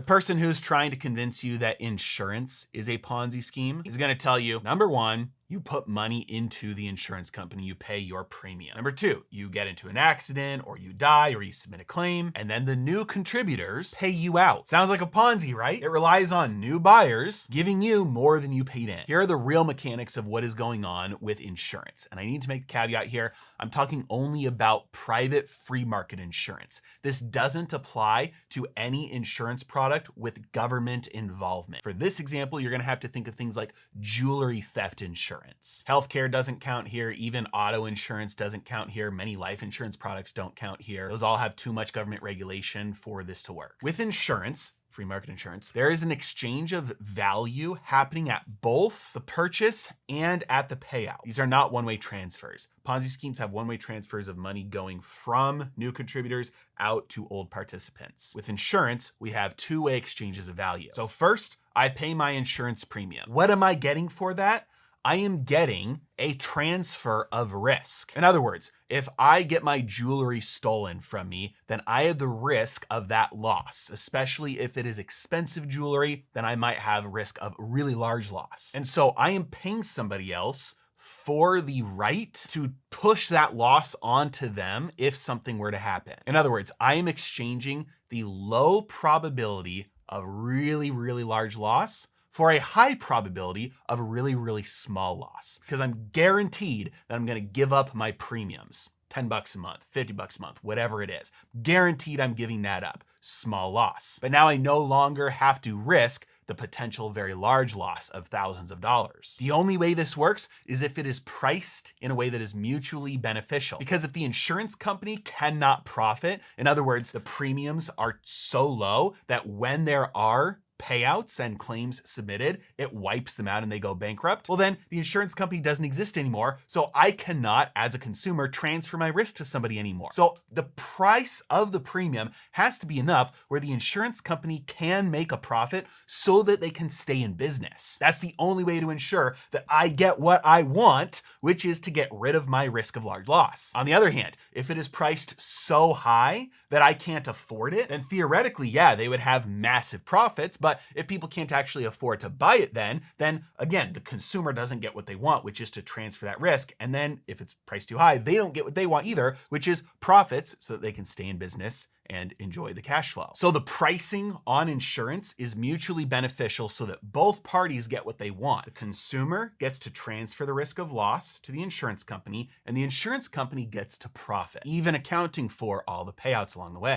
person who's trying to convince you that insurance is a Ponzi scheme is going to tell you, number one, you put money into the insurance company, you pay your premium. Number two, you get into an accident or you die or you submit a claim, and then the new contributors pay you out. Sounds like a Ponzi, right? It relies on new buyers giving you more than you paid in. Here are the real mechanics of what is going on with insurance. And I need to make a caveat here. I'm talking only about private free market insurance. This doesn't apply to any insurance product with government involvement. For this example, you're going to have to think of things like jewelry theft insurance. Healthcare doesn't count here. Even auto insurance doesn't count here. Many life insurance products don't count here. Those all have too much government regulation for this to work. With insurance, free market insurance, there is an exchange of value happening at both the purchase and at the payout. These are not one-way transfers. Ponzi schemes have one-way transfers of money going from new contributors out to old participants. With insurance, we have two-way exchanges of value. So first, I pay my insurance premium. What am I getting for that? I am getting a transfer of risk. In other words, if I get my jewelry stolen from me, then I have the risk of that loss, especially if it is expensive jewelry, then I might have risk of really large loss. And so I am paying somebody else for the right to push that loss onto them if something were to happen. In other words, I am exchanging the low probability of really, really large loss for a high probability of a really, really small loss, because I'm guaranteed that I'm going to give up my premiums. 10 bucks a month, 50 bucks a month, whatever it is. Guaranteed I'm giving that up. Small loss. But now I no longer have to risk the potential very large loss of thousands of dollars. The only way this works is if it is priced in a way that is mutually beneficial. Because if the insurance company cannot profit, in other words, the premiums are so low that when there are payouts and claims submitted, it wipes them out and they go bankrupt, well then the insurance company doesn't exist anymore, so I cannot, as a consumer, transfer my risk to somebody anymore. So the price of the premium has to be enough where the insurance company can make a profit so that they can stay in business. That's the only way to ensure that I get what I want, which is to get rid of my risk of large loss. On the other hand, if it is priced so high that I can't afford it, then theoretically, yeah, they would have massive profits, but if people can't actually afford to buy it then again, the consumer doesn't get what they want, which is to transfer that risk. And then if it's priced too high, they don't get what they want either, which is profits so that they can stay in business and enjoy the cash flow. So the pricing on insurance is mutually beneficial so that both parties get what they want. The consumer gets to transfer the risk of loss to the insurance company, and the insurance company gets to profit, even accounting for all the payouts along the way.